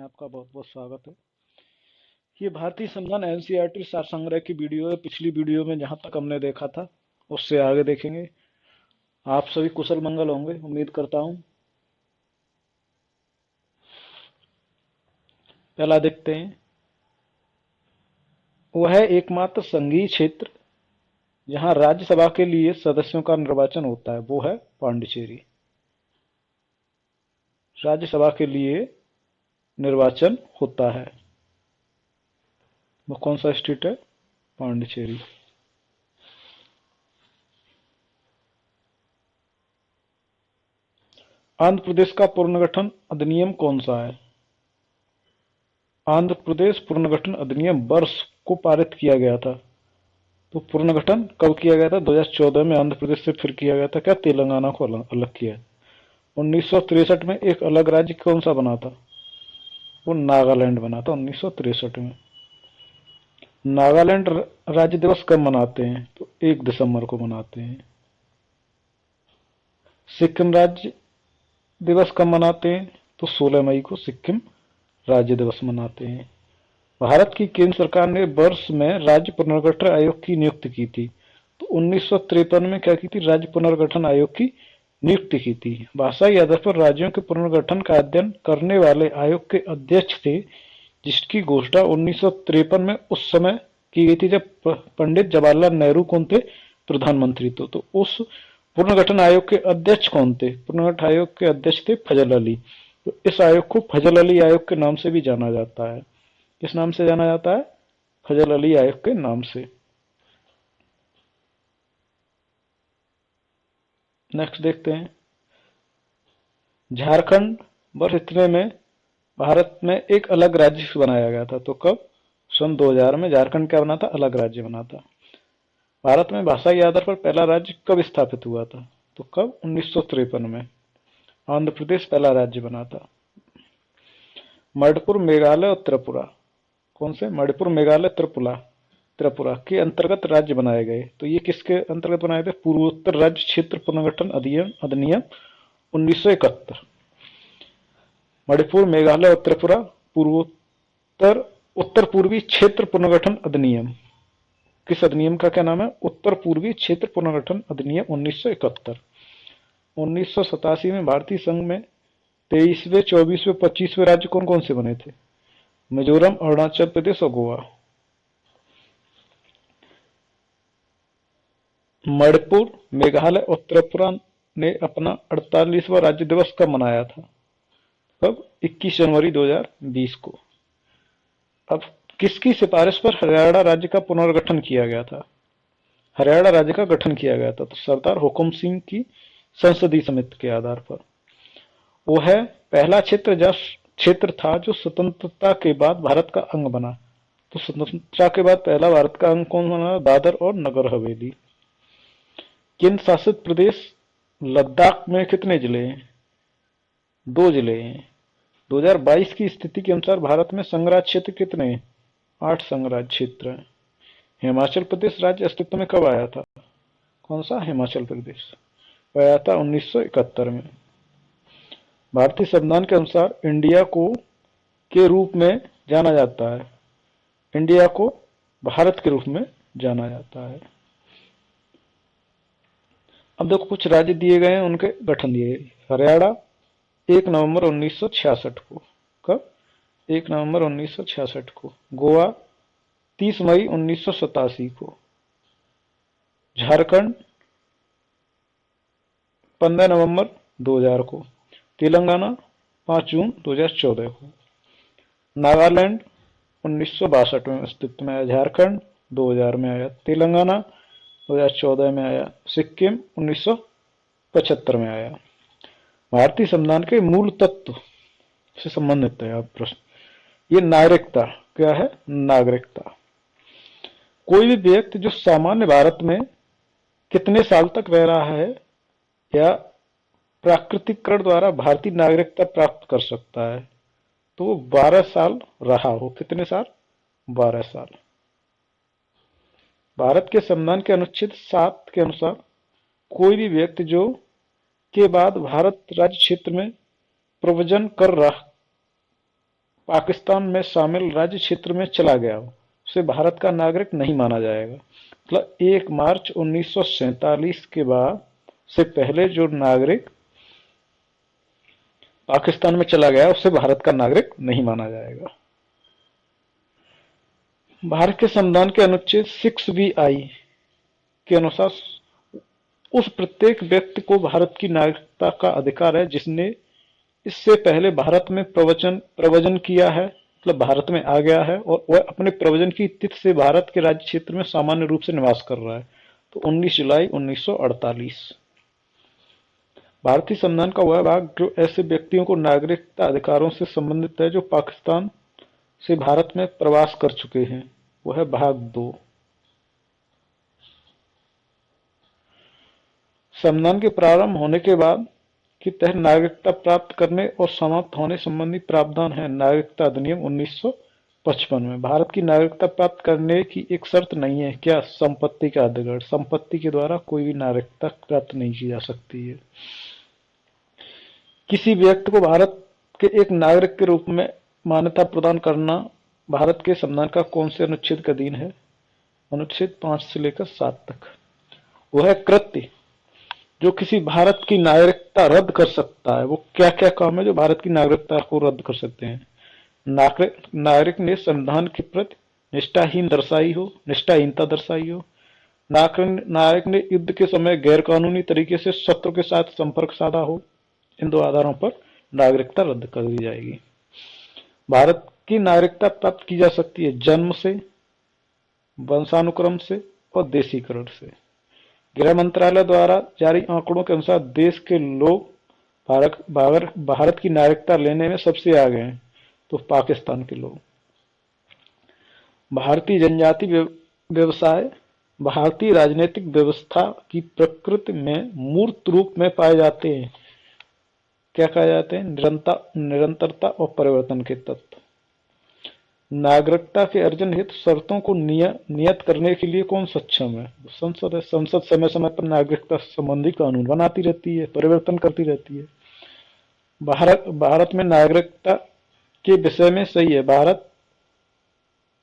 आपका बहुत बहुत स्वागत है। ये भारतीय संविधान एनसीईआरटी सार संग्रह की वीडियो है। पिछली वीडियो में जहां तक हमने देखा था उससे आगे देखेंगे। आप सभी कुशल मंगल होंगे, उम्मीद करता हूं। पहला देखते हैं। वह है एकमात्र संघीय क्षेत्र जहां राज्यसभा के लिए सदस्यों का निर्वाचन होता है, वो है पांडिचेरी। राज्यसभा के लिए निर्वाचन होता है, वो कौन सा स्टेट है? पांडिचेरी। आंध्र प्रदेश का पुनर्गठन अधिनियम कौन सा है? आंध्र प्रदेश पुनर्गठन अधिनियम वर्ष को पारित किया गया था। तो पुनर्गठन कब किया गया था? 2014 में आंध्र प्रदेश से फिर किया गया था। क्या तेलंगाना को अलग किया? 1963 में एक अलग राज्य कौन सा बना था? वो नागालैंड बना था 1963 में। नागालैंड राज्य दिवस कब मनाते हैं? तो 1 दिसंबर को मनाते हैं। सिक्किम राज्य दिवस कब मनाते हैं? तो 16 मई को सिक्किम राज्य दिवस मनाते हैं। भारत की केंद्र सरकार ने वर्ष में राज्य पुनर्गठन आयोग की नियुक्ति की थी। तो 1953 में क्या की थी? राज्य पुनर्गठन आयोग की नियुक्ति की थी। भाषाई आधार पर राज्यों के पुनर्गठन का अध्ययन करने वाले आयोग के अध्यक्ष थे, जिसकी घोषणा 1953 में उस समय की गई थी जब पंडित जवाहरलाल नेहरू कौन थे? प्रधानमंत्री। तो उस पुनर्गठन आयोग के अध्यक्ष कौन थे? पुनर्गठन आयोग के अध्यक्ष थे फजल अली। तो इस आयोग को फजल अली आयोग के नाम से भी जाना जाता है। किस नाम से जाना जाता है? फजल अली आयोग के नाम से। नेक्स्ट देखते हैं। झारखंड वर्ष इतने में भारत में एक अलग राज्य बनाया गया था। तो कब? सन 2000 में झारखंड क्या बना था? अलग राज्य बना था। भारत में भाषाई आधार पर पहला राज्य कब स्थापित हुआ था? तो कब? 1953 में आंध्र प्रदेश पहला राज्य बना था। मणिपुर, मेघालय और त्रिपुरा कौन से? मणिपुर, मेघालय, त्रिपुरा के अंतर्गत राज्य बनाए गए। तो ये किसके अंतर्गत बनाए थे? पूर्वोत्तर राज्य क्षेत्र पुनर्गठन अधिनियम 1971। मणिपुर, मेघालय और त्रिपुरा पूर्वोत्तर उत्तर पूर्वी क्षेत्र पुनर्गठन अधिनियम। किस अधिनियम का क्या नाम है? उत्तर पूर्वी क्षेत्र पुनर्गठन अधिनियम 1971। 1987 में भारतीय संघ में 23वें, 24वें, 25वें राज्य कौन कौन से बने थे? मिजोरम, अरुणाचल प्रदेश और गोवा। मणिपुर, मेघालय और त्रिपुरा ने अपना 48वां राज्य दिवस कब मनाया था? कब? 21 जनवरी 2020 को। अब किसकी सिफारिश पर हरियाणा राज्य का पुनर्गठन किया गया था? हरियाणा राज्य का गठन किया गया था तो सरदार हुकुम सिंह की संसदीय समिति के आधार पर। वो है पहला क्षेत्र था जो स्वतंत्रता के बाद भारत का अंग बना। तो स्वतंत्रता के बाद पहला भारत का अंग कौन बना? दादर और नगर हवेली। केंद्र शासित प्रदेश लद्दाख में कितने जिले हैं? 2 जिले हैं। 2022 की स्थिति के अनुसार भारत में संघराज्य क्षेत्र कितने हैं? 8 संघराज्य क्षेत्र हैं। हिमाचल प्रदेश राज्य अस्तित्व में कब आया था? कौन सा? हिमाचल प्रदेश आया था 1971 में। भारतीय संविधान के अनुसार इंडिया को के रूप में जाना जाता है। इंडिया को भारत के रूप में जाना जाता है। अब देखो कुछ राज्य दिए गए हैं, उनके गठन दिए गए। हरियाणा 1 नवंबर 1966 को। कब? 1 नवंबर 1966 को। गोवा 30 मई 1987 को। झारखंड 15 नवंबर 2000 को। तेलंगाना 5 जून 2014 को। नागालैंड 1962 में अस्तित्व में आया। झारखंड 2000 में आया। तेलंगाना 2014 में आया। सिक्किम 1975 में आया। भारतीय संविधान के मूल तत्व से संबंधित है आप प्रश्न। ये नागरिकता क्या है? नागरिकता। कोई भी व्यक्ति जो सामान्य भारत में कितने साल तक रह रहा है या प्राकृतिकरण द्वारा भारतीय नागरिकता प्राप्त कर सकता है, तो वो 12 साल रहा हो। कितने साल? 12 साल। भारत के संविधान के अनुच्छेद 7 के अनुसार कोई भी व्यक्ति जो के बाद भारत राज्य क्षेत्र में प्रव्रजन पाकिस्तान में शामिल राज्य क्षेत्र में चला गया हो, उसे भारत का नागरिक नहीं माना जाएगा। मतलब 1 मार्च 1947 के बाद से पहले जो नागरिक पाकिस्तान में चला गया उसे भारत का नागरिक नहीं माना जाएगा। भारत के संविधान के अनुच्छेद 6 के अनुसार उस प्रत्येक व्यक्ति को भारत की नागरिकता का अधिकार है जिसने इससे पहले भारत में प्रव्रजन किया है, मतलब भारत में आ गया है और वह अपने प्रव्रजन की तिथि से भारत के राज्य क्षेत्र में सामान्य रूप से निवास कर रहा है। तो 19 जुलाई 1948। भारतीय संविधान का वह भाग जो ऐसे व्यक्तियों को नागरिकता अधिकारों से संबंधित है जो पाकिस्तान से भारत में प्रवास कर चुके हैं, वह है भाग 2। संविधान के प्रारंभ होने के बाद के तहत नागरिकता प्राप्त करने और समाप्त होने संबंधी प्रावधान है नागरिकता अधिनियम 1955 में। भारत की नागरिकता प्राप्त करने की एक शर्त नहीं है, क्या? संपत्ति का अधिकार। संपत्ति के द्वारा कोई भी नागरिकता प्राप्त नहीं की जा सकती है। किसी व्यक्ति को भारत के एक नागरिक के रूप में मान्यता प्रदान करना भारत के संविधान का कौन से अनुच्छेद का अधीन है? अनुच्छेद 5 से लेकर 7 तक। वह कृत्य जो किसी भारत की नागरिकता रद्द कर सकता है। वो क्या क्या काम है जो भारत की नागरिकता को रद्द कर सकते हैं? नागरिक ने संविधान के प्रति निष्ठाहीनता दर्शाई हो, नागरिक ने युद्ध के समय गैरकानूनी तरीके से शत्रु के साथ संपर्क साधा हो। इन 2 आधारों पर नागरिकता रद्द कर दी जाएगी। भारत की नागरिकता प्राप्त की जा सकती है जन्म से, वंशानुक्रम से और देशीकरण से। गृह मंत्रालय द्वारा जारी आंकड़ों के अनुसार देश के लोग भारत की नागरिकता लेने में सबसे आगे हैं, तो पाकिस्तान के लोग। भारतीय जनजाति व्यवसाय भारतीय राजनीतिक व्यवस्था की प्रकृति में मूर्त रूप में पाए जाते हैं। क्या कहा जाते हैं? निरंतरता और परिवर्तन के तत्व। नागरिकता के अर्जन हेतु शर्तों को नियत करने के लिए कौन सक्षम है? संसद है। संसद समय समय पर नागरिकता संबंधी कानून बनाती रहती है, परिवर्तन करती रहती है। भारत में नागरिकता के विषय में सही है, भारत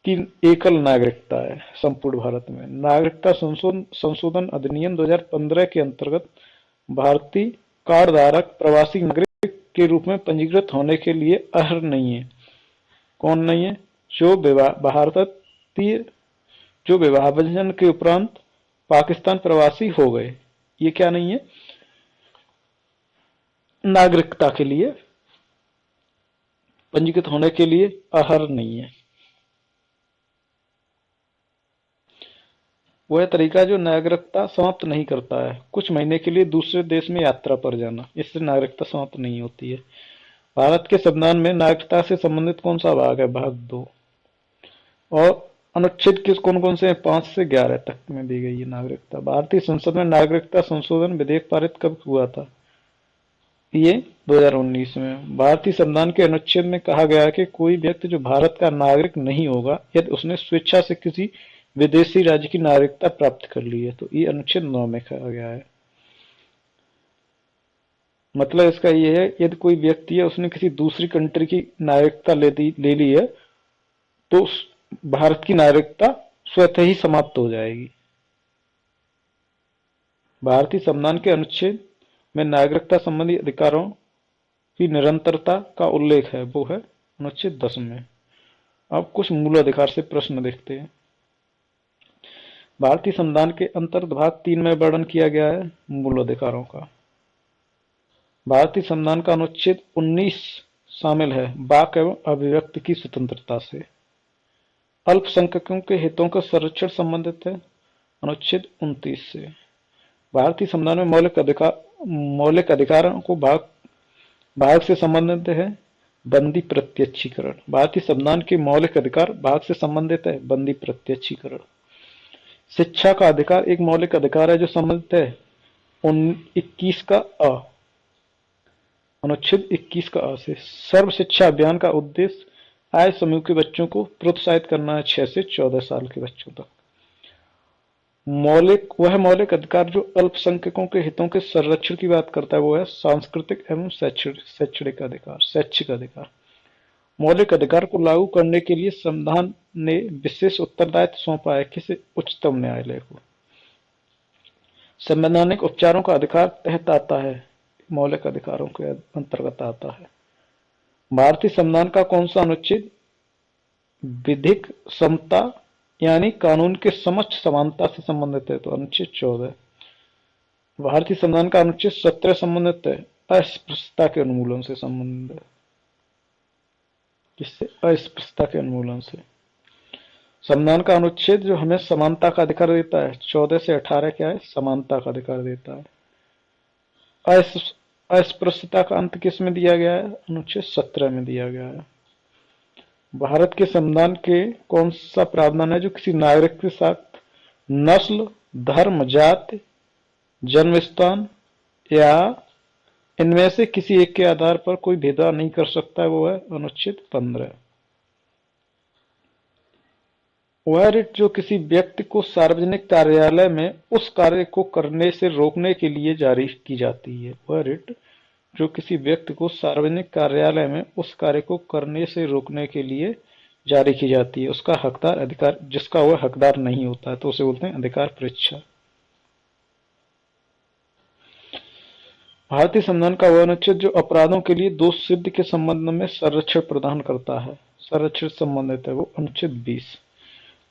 की एकल नागरिकता है संपूर्ण भारत में। नागरिकता संशोधन अधिनियम 2015 के अंतर्गत भारतीय कार्ड धारक प्रवासी नागरिक के रूप में पंजीकृत होने के लिए अर्ह नहीं है। कौन नहीं है? जो विवाह बंधन के उपरांत पाकिस्तान प्रवासी हो गए, ये क्या नहीं है? नागरिकता के लिए पंजीकृत होने के लिए अर्ह नहीं है। वह तरीका जो नागरिकता समाप्त नहीं करता है, कुछ महीने के लिए दूसरे देश में यात्रा पर जाना, इससे नागरिकता समाप्त नहीं होती है। भारत के संविधान में नागरिकता से संबंधित कौन सा भाग है? भाग 2। और अनुच्छेद किस कौन कौन से 5 से 11 तक में दी गई है नागरिकता। भारतीय संसद में नागरिकता संशोधन विधेयक पारित कब हुआ था? ये 2019 में। भारतीय संविधान के अनुच्छेद में कहा गया है कि कोई व्यक्ति जो भारत का नागरिक नहीं होगा यदि उसने स्वेच्छा से किसी विदेशी राज्य की नागरिकता प्राप्त कर ली है, तो ये अनुच्छेद 9 में कहा गया है। मतलब इसका ये है, यदि कोई व्यक्ति है उसने किसी दूसरी कंट्री की नागरिकता ले ली है तो भारत की नागरिकता स्वतः ही समाप्त हो जाएगी। भारतीय संविधान के अनुच्छेद में नागरिकता संबंधी अधिकारों की निरंतरता का उल्लेख है, वो है अनुच्छेद 10 में। अब कुछ मूल अधिकार से प्रश्न देखते हैं। भारतीय संविधान के अंतर्गत भाग 3 में वर्णन किया गया है मूल अधिकारों का। भारतीय संविधान का अनुच्छेद 19 शामिल है वाक एवं अभिव्यक्ति की स्वतंत्रता से। अल्पसंख्यकों के हितों का संरक्षण संबंधित है अनुच्छेद 29 से। भारतीय संविधान में मौलिक अधिकारों को भाग से संबंधित है बंदी प्रत्यक्षीकरण। भारतीय संविधान के मौलिक अधिकार भाग से संबंधित है बंदी प्रत्यक्षीकरण। शिक्षा का अधिकार एक मौलिक अधिकार है जो संबंधित है 21 का अ, अनुच्छेद 21 का अ से। सर्व शिक्षा अभियान का उद्देश्य आय समूह के बच्चों को प्रोत्साहित करना है 6 से 14 साल के बच्चों तक। वह मौलिक अधिकार जो अल्पसंख्यकों के हितों के संरक्षण की बात करता है वो है सांस्कृतिक एवं शैक्षिक अधिकार, शैक्षिक अधिकार। मौलिक अधिकार को लागू करने के लिए संविधान ने विशेष उत्तरदायित्व सौंपा है किसे? उच्चतम न्यायालय को। संवैधानिक उपचारों का अधिकार तहत आता है, मौलिक अधिकारों के अंतर्गत आता है। भारतीय संविधान का कौन सा अनुच्छेद विधिक समता यानी कानून के समक्ष समानता से संबंधित है? तो अनुच्छेद 14। भारतीय संविधान का अनुच्छेद 17 संबंधित है अस्पृश्यता के उन्मूलन से संबंधित है। किससे? अस्पृश्यता के उन्मूलन से। संविधान का अनुच्छेद जो हमें समानता का अधिकार देता है 14 से 18 क्या है? समानता का अधिकार देता है। अस्पृश्यता का अंत किस में दिया गया है? अनुच्छेद 17 में दिया गया है। भारत के संविधान के कौन सा प्रावधान है जो किसी नागरिक के साथ नस्ल, धर्म, जाति, जन्म स्थान या इनमें से किसी एक के आधार पर कोई भेदभाव नहीं कर सकता है? वो है अनुच्छेद 15। वह रिट जो किसी व्यक्ति को सार्वजनिक कार्यालय में उस कार्य को करने से रोकने के लिए जारी की जाती है। वह रिट जो किसी व्यक्ति को सार्वजनिक कार्यालय में उस कार्य को करने से रोकने के लिए जारी की जाती है, उसका हकदार अधिकार जिसका वह हकदार नहीं होता है तो उसे बोलते हैं अधिकार परीक्षा। भारतीय संविधान का वह अनुच्छेद जो अपराधों के लिए दोष सिद्ध के संबंध में संरक्षण प्रदान करता है, संरक्षण संबंधित है, वो अनुच्छेद 20।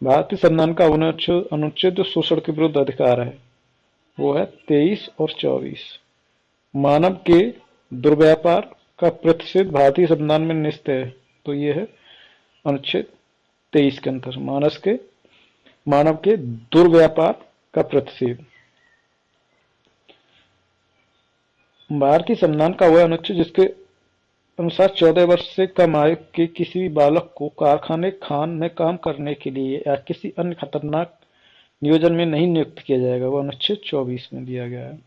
भारतीय संविधान का अनुच्छेद जो शोषण के विरुद्ध अधिकार है वो है 23 और 24। मानव के दुर्व्यापार का प्रतिषेध भारतीय संविधान में निश्चित है तो ये है अनुच्छेद 23 के अंतर मानव के दुर्व्यापार का प्रतिषेध। भारतीय संविधान का वह अनुच्छेद जिसके अनुसार 14 वर्ष से कम आयु के किसी भी बालक को कारखाने, खान में काम करने के लिए या किसी अन्य खतरनाक नियोजन में नहीं नियुक्त किया जाएगा, वह अनुच्छेद 24 में दिया गया है।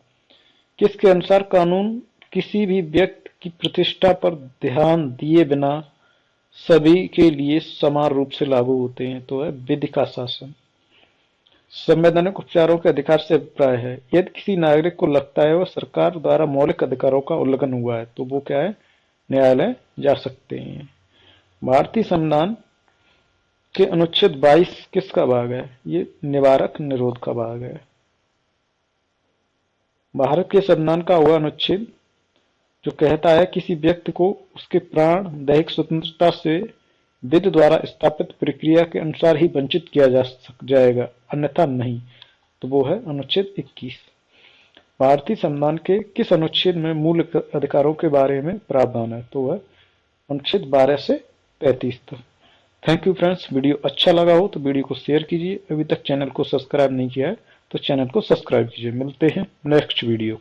किसके अनुसार कानून किसी भी व्यक्ति की प्रतिष्ठा पर ध्यान दिए बिना सभी के लिए समान रूप से लागू होते हैं तो है विधि का शासन। संवैधानिक उपचारों के अधिकार से अभिप्राय है यदि किसी नागरिक को लगता है वह सरकार द्वारा मौलिक अधिकारों का उल्लंघन हुआ है तो वो क्या है? न्यायालय जा सकते हैं। भारतीय संविधान के अनुच्छेद 22 किसका भाग है? ये निवारक निरोध का भाग है। भारत के संविधान का वह अनुच्छेद जो कहता है किसी व्यक्ति को उसके प्राण, दैहिक स्वतंत्रता से विधि द्वारा स्थापित प्रक्रिया के अनुसार ही वंचित किया जाएगा, अन्यथा नहीं, तो वो है अनुच्छेद 21। भारतीय संविधान के किस अनुच्छेद में मूल अधिकारों के बारे में प्रावधान है? तो वह अनुच्छेद 12 से 35 तक। थैंक यू फ्रेंड्स, वीडियो अच्छा लगा हो तो वीडियो को शेयर कीजिए। अभी तक चैनल को सब्सक्राइब नहीं किया है तो चैनल को सब्सक्राइब कीजिए। मिलते हैं नेक्स्ट वीडियो।